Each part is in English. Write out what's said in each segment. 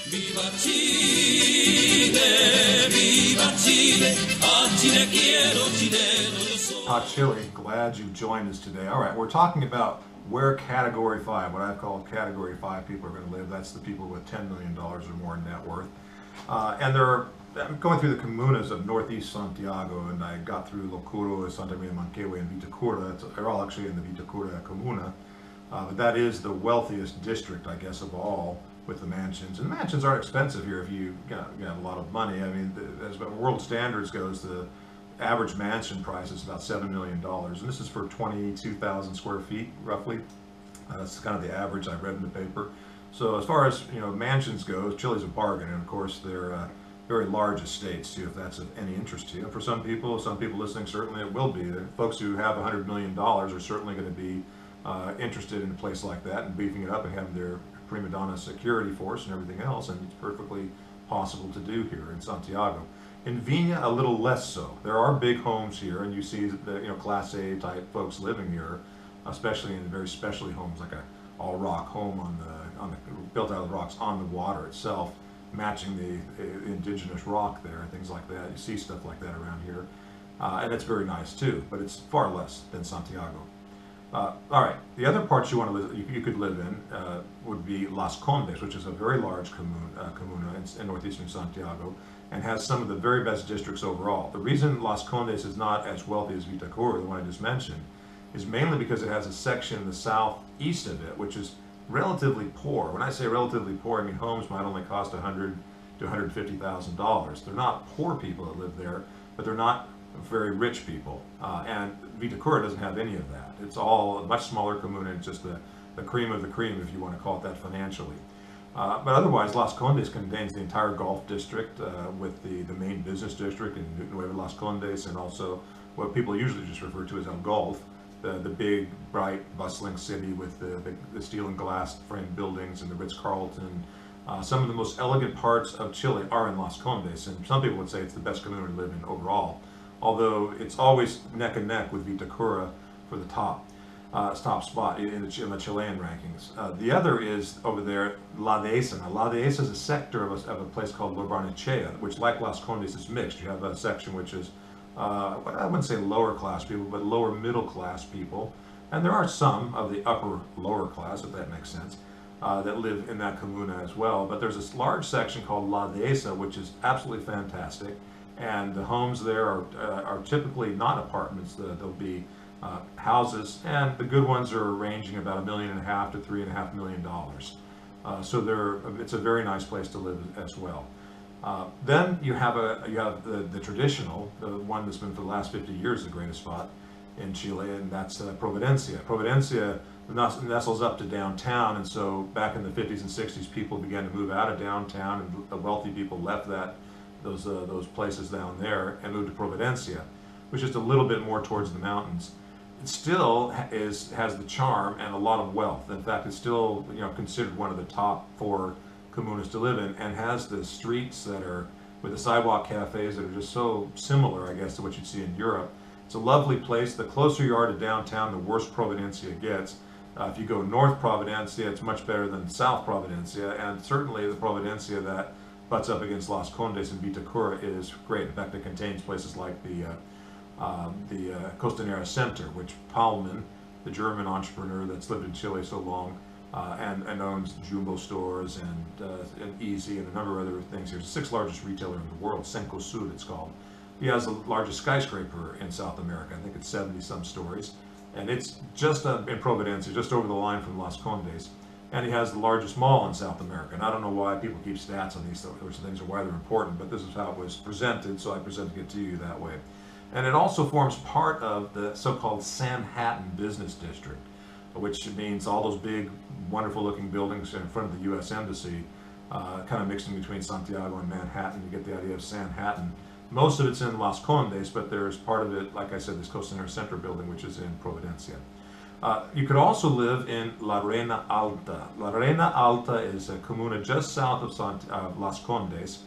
Viva Chile, viva Chile, a Chile quiero, chileno yo soy. Hot Chile, glad you've joined us today. All right, we're talking about where Category 5, what I've called Category 5 people are going to live. That's the people with $10 million or more in net worth. I'm going through the comunas of northeast Santiago, and I got through Locuro, Santa Maria Manquehue, and Vitacura. They're all actually in the Vitacura comuna. But that is the wealthiest district, I guess, of all, with the mansions. And the mansions aren't expensive here if you got a lot of money. I mean, as world standards goes, the average mansion price is about $7 million. And this is for 22,000 square feet, roughly. That's kind of the average I read in the paper. So as far as, mansions go, Chile's a bargain. And of course, they're very large estates, too, if that's of any interest to you. And for some people listening, certainly it will be. The folks who have $100 million are certainly going to be interested in a place like that and beefing it up and having their prima donna security force and everything else, and it's perfectly possible to do here in Santiago. In Viña, a little less so. There are big homes here, and you see the Class A type folks living here, especially in very specialty homes like a all rock home built out of the rocks on the water itself, matching the indigenous rock there and things like that. You see stuff like that around here, and it's very nice too, but it's far less than Santiago. All right, the other parts you want to live, you could live in would be Las Condes, which is a very large comuna in northeastern Santiago, and has some of the very best districts overall. The reason Las Condes is not as wealthy as Vitacura, the one I just mentioned, is mainly because it has a section in the southeast of it, which is relatively poor. When I say relatively poor, I mean homes might only cost $100,000 to $150,000. They're not poor people that live there, but they're not very rich people, and Vitacura doesn't have any of that. It's all a much smaller comuna. It's just the cream of the cream, if you want to call it that financially. But otherwise, Las Condes contains the entire Gulf district with the main business district in Nueva Las Condes, and also what people usually just refer to as El Gulf, the big, bright, bustling city with the steel and glass framed buildings and the Ritz-Carlton. Some of the most elegant parts of Chile are in Las Condes, and some people would say it's the best community to live in overall, although it's always neck and neck with Vitacura for the top spot in the Chilean rankings. The other is over there, La Dehesa. Now, La Dehesa is a sector of a place called La Barnechea, which, like Las Condes, is mixed. You have a section which is, I wouldn't say lower class people, but lower middle class people. And there are some of the upper lower class, if that makes sense, that live in that comuna as well. But there's this large section called La Dehesa, which is absolutely fantastic. And the homes there are typically not apartments. They'll be houses, and the good ones are ranging about $1.5 million to $3.5 million. So it's a very nice place to live as well. Then you have the traditional, the one that's been for the last 50 years the greatest spot in Chile, and that's Providencia. Providencia nestles up to downtown, and so back in the 50s and 60s, people began to move out of downtown, and the wealthy people left those places down there and moved to Providencia, which is a little bit more towards the mountains. It still has the charm and a lot of wealth. In fact, it's still considered one of the top 4 comunas to live in, and has the streets that are with the sidewalk cafes that are just so similar, I guess, to what you'd see in Europe. It's a lovely place. The closer you are to downtown, the worse Providencia gets. If you go north Providencia, it's much better than south Providencia, and certainly the Providencia that butts up against Las Condes and Vitacura is great. In fact, it contains places like the Costanera Center, which Paulman, the German entrepreneur that's lived in Chile so long and owns Jumbo stores and Easy and a number of other things here. It's the 6th largest retailer in the world, Cencosud it's called. He has the largest skyscraper in South America. I think it's 70-some stories. And it's just in Providencia, just over the line from Las Condes. And he has the largest mall in South America. And I don't know why people keep stats on these sorts of things or why they're important, but this is how it was presented, so I presented it to you that way. And it also forms part of the so-called Sanhattan Business District, which means all those big, wonderful-looking buildings in front of the U.S. Embassy, kind of mixing between Santiago and Manhattan. You get the idea of Sanhattan. Most of it's in Las Condes, but there's part of it, like I said, this Costanera Center building, which is in Providencia. You could also live in La Reina Alta. La Reina Alta is a comuna just south of Las Condes.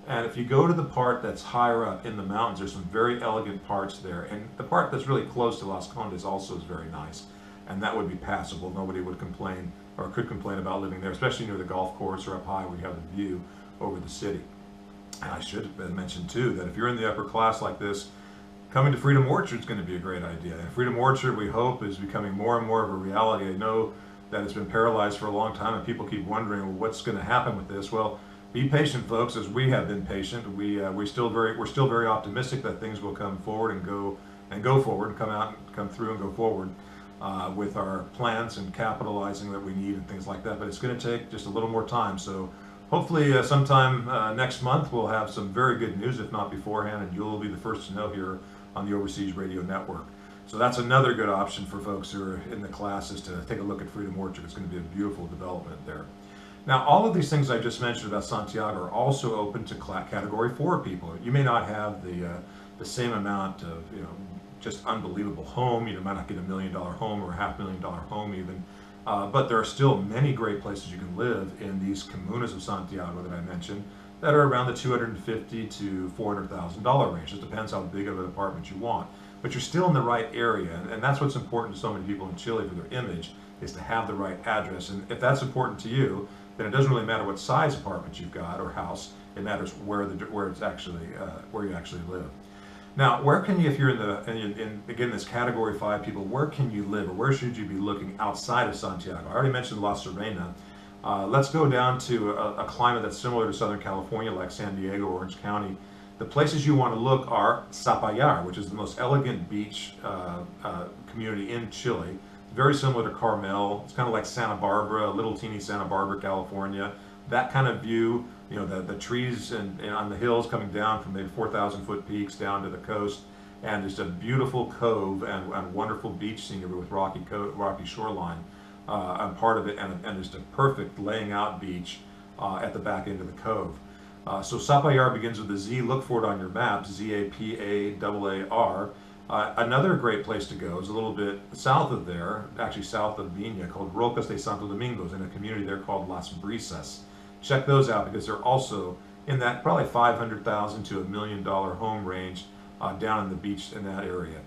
And if you go to the part that's higher up in the mountains, there's some very elegant parts there. And the part that's really close to Las Condes also is very nice. And that would be passable. Nobody would complain or could complain about living there, especially near the golf course or up high where you have the view over the city. And I should have mentioned too that if you're in the upper class like this, coming to Freedom Orchard is going to be a great idea. And Freedom Orchard, we hope, is becoming more and more of a reality. I know that it's been paralyzed for a long time, and people keep wondering, well, what's going to happen with this? Well, be patient, folks, as we have been patient. We're still very optimistic that things will come forward and go forward, and come out and come through and go forward with our plans and capitalizing that we need and things like that. But it's going to take just a little more time. So hopefully sometime next month we'll have some very good news, if not beforehand, and you'll be the first to know here on the Overseas Radio Network. So that's another good option for folks who are in the classes to take a look at Freedom Orchard. It's going to be a beautiful development there. Now, all of these things I just mentioned about Santiago are also open to Category 4 people. You may not have the same amount of just unbelievable home. You might not get $1 million home or a $500,000 home even, but there are still many great places you can live in these comunas of Santiago that I mentioned that are around the $250,000 to $400,000 range. It depends how big of an apartment you want. But you're still in the right area, and that's what's important to so many people in Chile for their image, is to have the right address. And if that's important to you, then it doesn't really matter what size apartment you've got or house. It matters where you actually live. Now, where can you, if you're in this Category 5 people, where can you live, or where should you be looking outside of Santiago? I already mentioned La Serena. Let's go down to a climate that's similar to Southern California, like San Diego, Orange County. The places you want to look are Zapallar, which is the most elegant beach community in Chile. Very similar to Carmel. It's kind of like Santa Barbara, little teeny Santa Barbara, California. That kind of view, the trees and on the hills coming down from maybe 4,000-foot peaks down to the coast, and just a beautiful cove and wonderful beach scenery with rocky shoreline. I'm part of it, and just a perfect laying out beach at the back end of the cove. So Zapallar begins with a Z. Look for it on your map, Zapallar. Another great place to go is a little bit south of there, actually south of Viña, called Rocas de Santo Domingos, in a community there called Las Brisas. Check those out because they're also in that probably $500,000 to $1 million home range down in the beach in that area.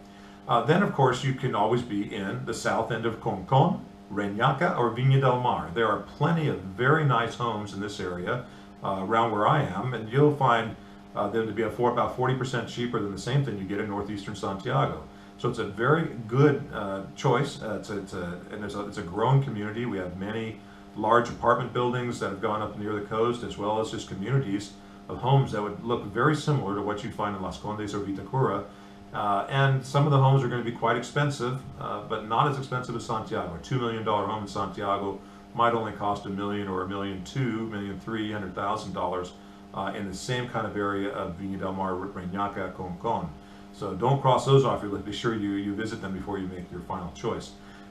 Then, of course, you can always be in the south end of Concón, Reñaca, or Viña del Mar. There are plenty of very nice homes in this area around where I am, and you'll find them to be about 40% cheaper than the same thing you get in northeastern Santiago. So it's a very good choice. It's a growing community. We have many large apartment buildings that have gone up near the coast, as well as just communities of homes that would look very similar to what you'd find in Las Condes or Vitacura. And some of the homes are going to be quite expensive, but not as expensive as Santiago. A $2 million home in Santiago might only cost $1 million or $1,300,000 in the same kind of area of Viña del Mar, Reñaca, Concón. So don't cross those off your list. Be sure you visit them before you make your final choice.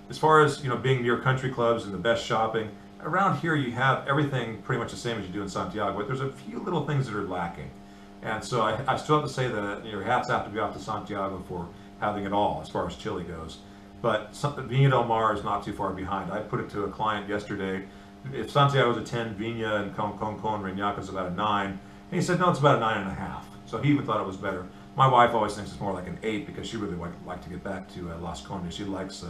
As far as being near country clubs and the best shopping, around here you have everything pretty much the same as you do in Santiago, but there's a few little things that are lacking. And so I still have to say that your hats have to be off to Santiago for having it all as far as Chile goes. But Viña del Mar is not too far behind. I put it to a client yesterday. If Santiago is a 10, Viña and Concón, Reñaca is about a 9. And he said, no, it's about a 9.5. So he even thought it was better. My wife always thinks it's more like an 8 because she really would like to get back to Las Condes. She likes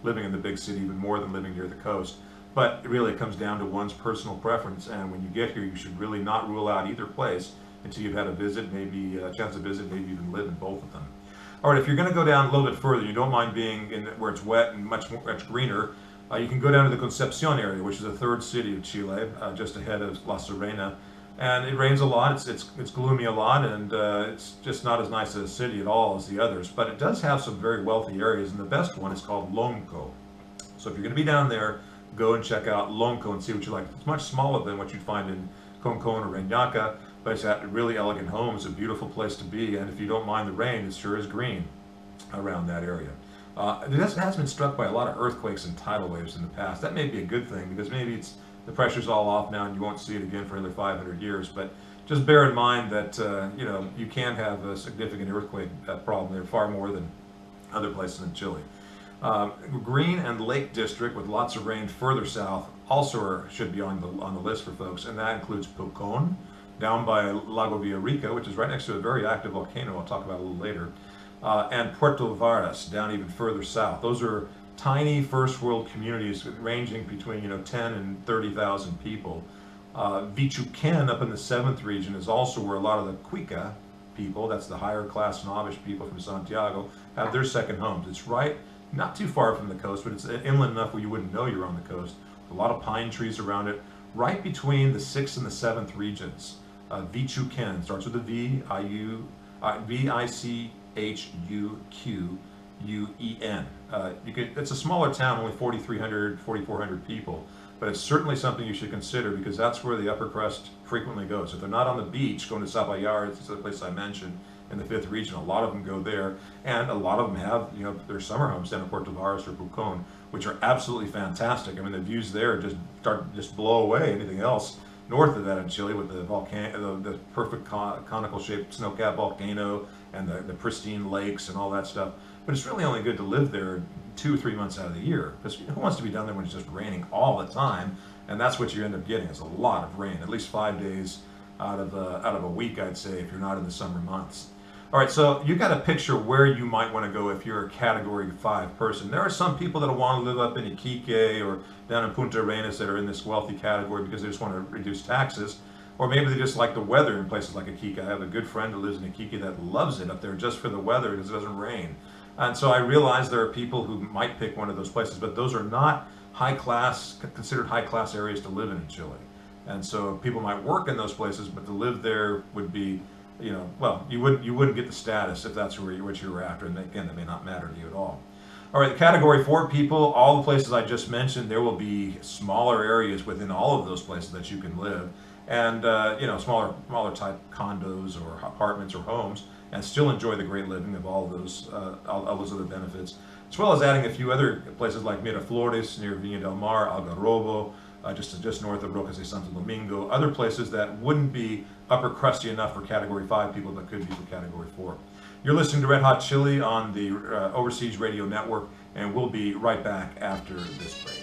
living in the big city even more than living near the coast. But it really comes down to one's personal preference. And when you get here, you should really not rule out either place until you've had a visit, maybe a chance to visit, maybe even live in both of them. All right, if you're going to go down a little bit further, you don't mind being in where it's wet and much greener, you can go down to the Concepcion area, which is the third city of Chile, just ahead of La Serena. And it rains a lot, it's gloomy a lot, and it's just not as nice a city at all as the others. But it does have some very wealthy areas, and the best one is called Lonco. So if you're going to be down there, go and check out Lonco and see what you like. It's much smaller than what you'd find in Concón or Reñaca, but it's got really elegant homes, a beautiful place to be, and if you don't mind the rain, it sure is green around that area. It has been struck by a lot of earthquakes and tidal waves in the past. That may be a good thing because maybe the pressure's all off now and you won't see it again for another 500 years, but just bear in mind that you can have a significant earthquake problem there, far more than other places in Chile. Green and Lake District with lots of rain further south also should be on the list for folks, and that includes Pucón, down by Lago Villarica, which is right next to a very active volcano I'll talk about a little later, and Puerto Varas, down even further south. Those are tiny first world communities ranging between 10 and 30,000 people. Vichuquen up in the 7th region is also where a lot of the Cuica people, that's the higher class Snobish people from Santiago, have their second homes. It's right, not too far from the coast, but it's inland enough where you wouldn't know you're on the coast. A lot of pine trees around it, right between the 6th and the 7th regions. Vichuquen starts with a V, Vichuquen. It's a smaller town, only 4,300, 4,400 people, but it's certainly something you should consider because that's where the upper crust frequently goes. If they're not on the beach, going to Sapallar, it's the place I mentioned in the 5th region, a lot of them go there, and a lot of them have their summer homes down in Puerto Varas or Pucón, which are absolutely fantastic. I mean, the views there just blow away anything else north of that in Chile, with the volcano, the perfect conical shaped snow-capped volcano and the pristine lakes and all that stuff. But it's really only good to live there 2 or 3 months out of the year, because who wants to be down there when it's just raining all the time? And that's what you end up getting, is a lot of rain, at least 5 days out of a week, I'd say, if you're not in the summer months. All right, so you got to picture where you might want to go if you're a Category 5 person. There are some people that want to live up in Iquique or down in Punta Arenas that are in this wealthy category because they just want to reduce taxes. Or maybe they just like the weather in places like Iquique. I have a good friend who lives in Iquique that loves it up there just for the weather because it doesn't rain. And so I realize there are people who might pick one of those places, but those are not high class, considered high class areas to live in Chile. And so people might work in those places, but to live there would be, well, you wouldn't get the status if that's what you were after, and again, that may not matter to you at all. All right, the Category 4 people, all the places I just mentioned, there will be smaller areas within all of those places that you can live, and smaller type condos or apartments or homes, and still enjoy the great living of all those other benefits, as well as adding a few other places like Miraflores near Viña del Mar, Algarrobo, just north of Rocas de Santo Domingo, other places that wouldn't be upper crusty enough for Category 5 people, but could be for Category 4. You're listening to Red Hot Chili on the Overseas Radio Network, and we'll be right back after this break.